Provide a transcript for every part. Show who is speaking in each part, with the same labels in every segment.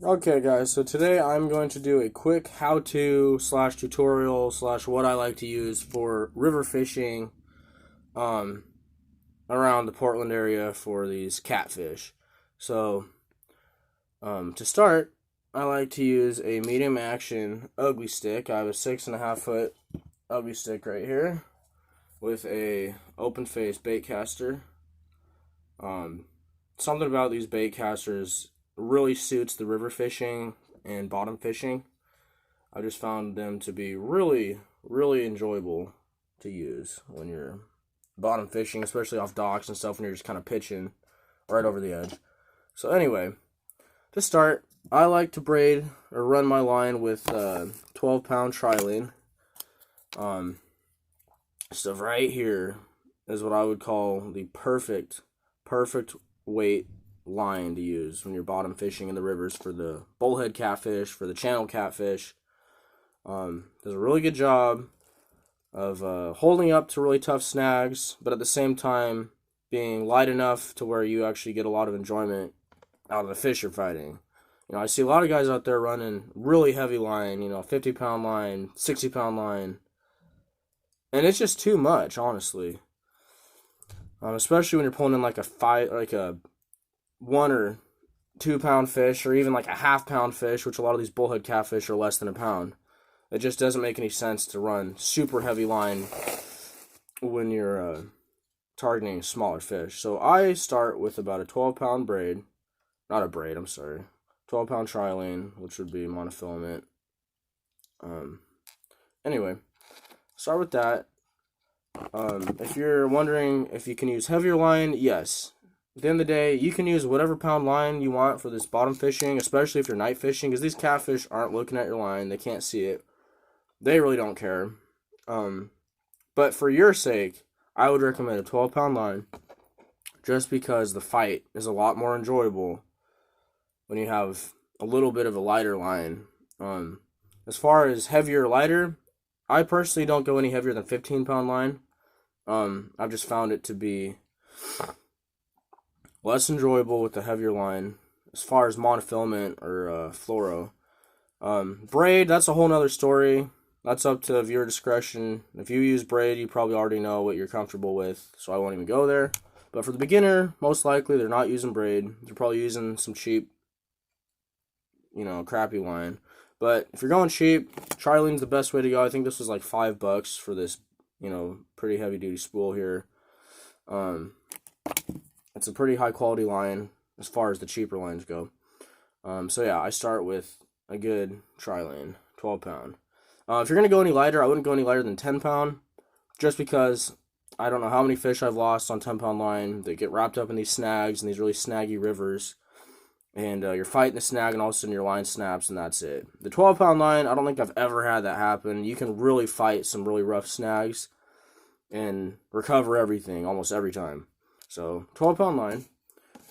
Speaker 1: Okay, guys, so today I'm going to do a quick how-to slash tutorial slash what I like to use for river fishing um, around the Portland area for these catfish. So, to start, I like to use a medium action ugly stick. I have a 6.5 foot ugly stick right here with a open face bait caster. Um, Something about these bait casters really suits the river fishing and bottom fishing. I just found them to be really, really enjoyable to use when you're bottom fishing, especially off docks and stuff when you're just kind of pitching right over the edge. So anyway, to start, I like to braid or run my line with 12-pound trilene. Stuff right here is what I would call the perfect weight line to use when you're bottom fishing in the rivers for the bullhead catfish, for the channel catfish. Does a really good job of holding up to really tough snags, but at the same time being light enough to where you actually get a lot of enjoyment out of the fish you're fighting. I see a lot of guys out there running really heavy line, 50-pound line, 60-pound line, and it's just too much, honestly. Especially when you're pulling in like a 1 or 2 pound fish, or even like a half-pound fish, which a lot of these bullhead catfish are less than a pound. It just doesn't make any sense to run super heavy line when you're targeting smaller fish. So I start with about a 12-pound braid, not a braid, I'm sorry, 12-pound trilene, which would be monofilament. Anyway, start with that. If you're wondering if you can use heavier line, yes. At the end of the day, you can use whatever pound line you want for this bottom fishing, especially if you're night fishing, because these catfish aren't looking at your line. They can't see it. They really don't care. But for your sake, I would recommend a 12-pound line, just because the fight is a lot more enjoyable when you have a little bit of a lighter line. As far as heavier or lighter, I personally don't go any heavier than 15-pound line. I've just found it to be less enjoyable with the heavier line as far as monofilament or fluoro. Braid, that's a whole nother story. That's up to viewer discretion. If you use braid, you probably already know what you're comfortable with, so I won't even go there. But for the beginner, most likely they're not using braid. They're probably using some cheap, crappy line. But if you're going cheap, trilene's the best way to go. I think this was like $5 for this, pretty heavy duty spool here. It's a pretty high quality line as far as the cheaper lines go. So yeah, I start with a good trilene, 12-pound. If you're going to go any lighter, I wouldn't go any lighter than 10-pound, just because I don't know how many fish I've lost on 10-pound line that get wrapped up in these snags and these really snaggy rivers, and you're fighting the snag and all of a sudden your line snaps and that's it. The 12-pound line, I don't think I've ever had that happen. You can really fight some really rough snags and recover everything almost every time. So 12-pound line.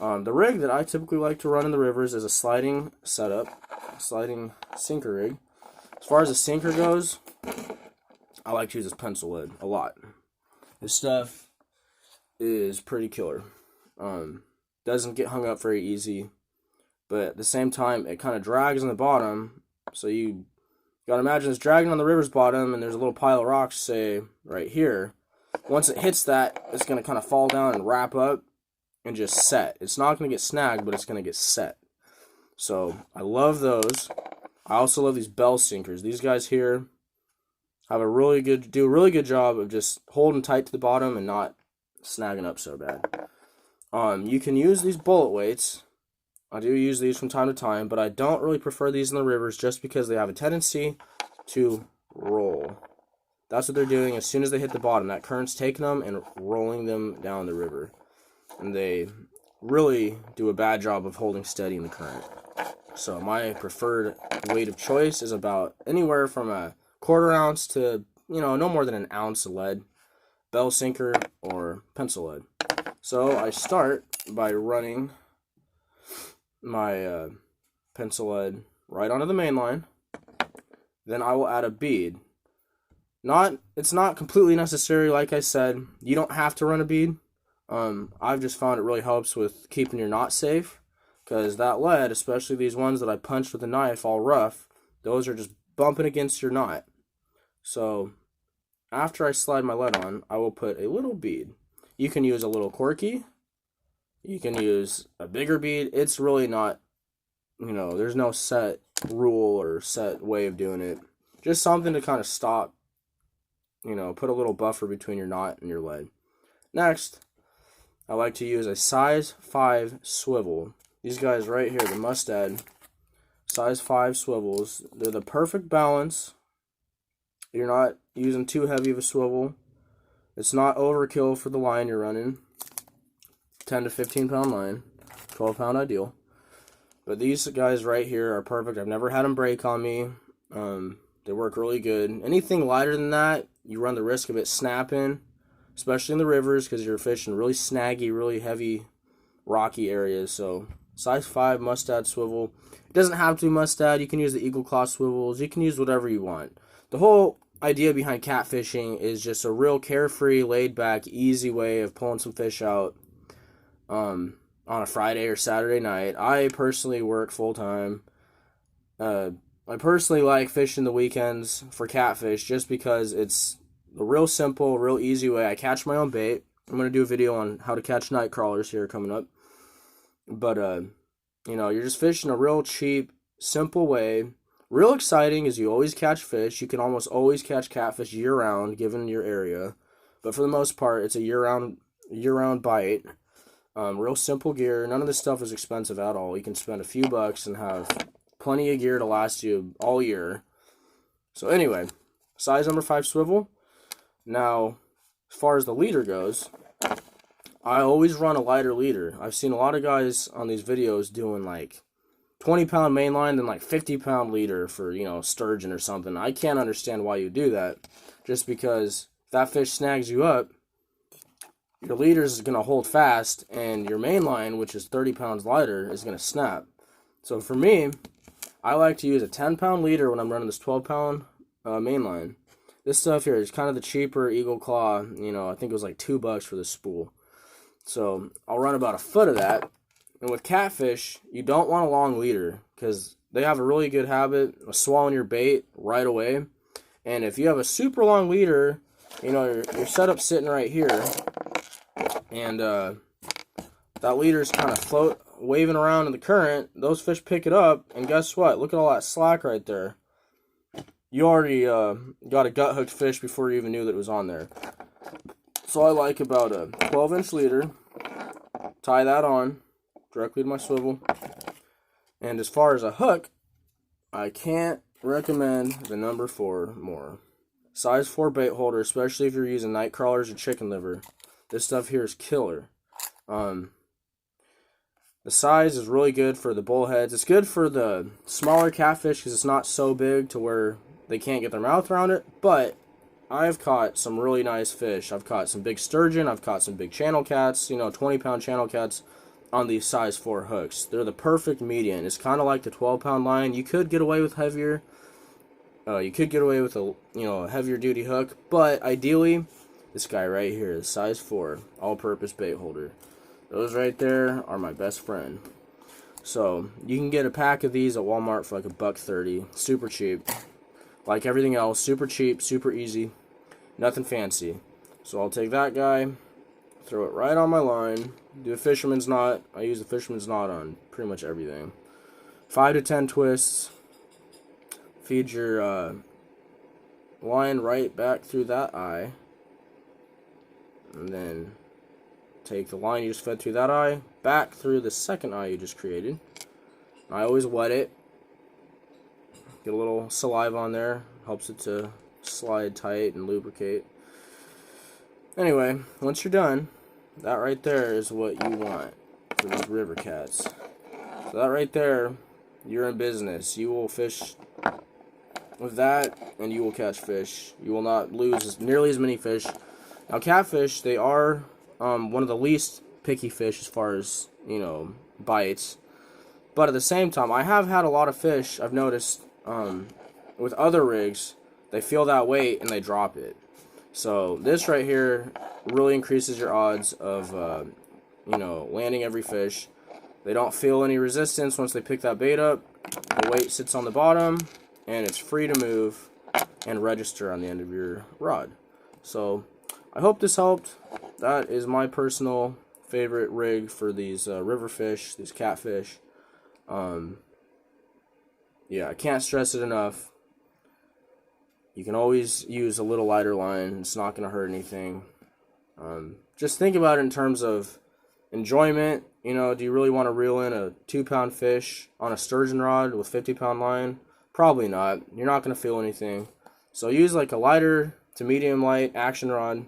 Speaker 1: The rig that I typically like to run in the rivers is a sliding setup, sliding sinker rig. As far as the sinker goes, I like to use this pencil lead a lot. This stuff is pretty killer. Doesn't get hung up very easy, but at the same time, it kind of drags on the bottom. So you gotta imagine it's dragging on the river's bottom, and there's a little pile of rocks, say, right here. Once it hits that, it's gonna kind of fall down and wrap up and just set. It's not gonna get snagged, but it's gonna get set. So I love those. I also love these bell sinkers. These guys here have do a really good job of just holding tight to the bottom and not snagging up so bad. You can use these bullet weights. I do use these from time to time, but I don't really prefer these in the rivers just because they have a tendency to roll. That's what they're doing as soon as they hit the bottom. That current's taking them and rolling them down the river. And they really do a bad job of holding steady in the current. So my preferred weight of choice is about anywhere from a 1/4 ounce to, no more than an ounce of lead. Bell sinker or pencil lead. So I start by running my pencil lead right onto the main line. Then I will add a bead. It's not completely necessary, like I said. You don't have to run a bead. I've just found it really helps with keeping your knot safe. because that lead, especially these ones that I punched with a knife all rough, those are just bumping against your knot. So after I slide my lead on, I will put a little bead. You can use a little corky, you can use a bigger bead. It's really not, there's no set rule or set way of doing it. Just something to kind of stop, put a little buffer between your knot and your lead. Next, I like to use a size 5 swivel. These guys right here, the Mustad, size 5 swivels. They're the perfect balance. You're not using too heavy of a swivel. It's not overkill for the line you're running. 10 to 15 pound line, 12 pound ideal. But these guys right here are perfect. I've never had them break on me. They work really good. Anything lighter than that, you run the risk of it snapping, especially in the rivers because you're fishing really snaggy, really heavy, rocky areas. So size 5 Mustad swivel. It doesn't have to be Mustad. You can use the Eagle Claw swivels. You can use whatever you want. The whole idea behind catfishing is just a real carefree, laid-back, easy way of pulling some fish out on a Friday or Saturday night. I personally work full-time. I personally like fishing the weekends for catfish just because it's a real simple, real easy way. I catch my own bait. I'm going to do a video on how to catch night crawlers here coming up. But, you're just fishing a real cheap, simple way. Real exciting is you always catch fish. You can almost always catch catfish year-round, given your area. But for the most part, it's a year-round bite. Real simple gear. None of this stuff is expensive at all. You can spend a few bucks and have plenty of gear to last you all year. So anyway, size number 5 swivel. Now, as far as the leader goes, I always run a lighter leader. I've seen a lot of guys on these videos doing like 20 pound mainline and like 50 pound leader for, sturgeon or something. I can't understand why you do that. Just because if that fish snags you up, your leader is going to hold fast and your mainline, which is 30 pounds lighter, is going to snap. So for me, I like to use a 10 pound leader when I'm running this 12 pound mainline. This stuff here is kind of the cheaper Eagle Claw. I think it was like $2 for this spool. So I'll run about a foot of that. And with catfish, you don't want a long leader because they have a really good habit of swallowing your bait right away. And if you have a super long leader, your setup's sitting right here, and that leader's kind of waving around in the current. Those fish pick it up, and guess what? Look at all that slack right there. You already got a gut hooked fish before you even knew that it was on there. So I like about a 12-inch leader. Tie that on directly to my swivel. And as far as a hook, I can't recommend the number 4 more. Size 4 bait holder, especially if you're using night crawlers or chicken liver. This stuff here is killer. The size is really good for the bullheads. It's good for the smaller catfish because it's not so big to where they can't get their mouth around it. But I've caught some really nice fish. I've caught some big sturgeon. I've caught some big channel cats, 20-pound channel cats on these size 4 hooks. They're the perfect median. It's kind of like the 12-pound line. You could get away with heavier. You could get away with a heavier duty hook, but ideally, this guy right here is size 4 all-purpose bait holder. Those right there are my best friend. So you can get a pack of these at Walmart for like $1.30. Super cheap. Like everything else, super cheap, super easy, nothing fancy. So I'll take that guy, throw it right on my line, do a fisherman's knot. I use the fisherman's knot on pretty much everything. 5 to 10 twists. Feed your line right back through that eye. And then take the line you just fed through that eye back through the second eye you just created. I always wet it. Get a little saliva on there. Helps it to slide tight and lubricate. Anyway, once you're done, that right there is what you want for these river cats. So that right there, you're in business. You will fish with that, and you will catch fish. You will not lose nearly as many fish. Now, catfish, they are one of the least picky fish as far as, bites. But at the same time, I have had a lot of fish, I've noticed, with other rigs, they feel that weight and they drop it. So this right here really increases your odds of, landing every fish. They don't feel any resistance once they pick that bait up. The weight sits on the bottom, and it's free to move and register on the end of your rod. So I hope this helped. That is my personal favorite rig for these river fish, these catfish. Yeah, I can't stress it enough. You can always use a little lighter line. It's not going to hurt anything. Just think about it in terms of enjoyment. You know, do you really want to reel in a 2-pound fish on a sturgeon rod with 50-pound line? Probably not. You're not going to feel anything. So use like a lighter to medium light action rod,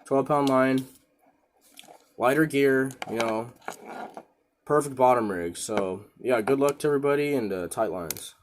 Speaker 1: 12-pound line, lighter gear, you know, perfect bottom rig. So yeah, good luck to everybody, and tight lines.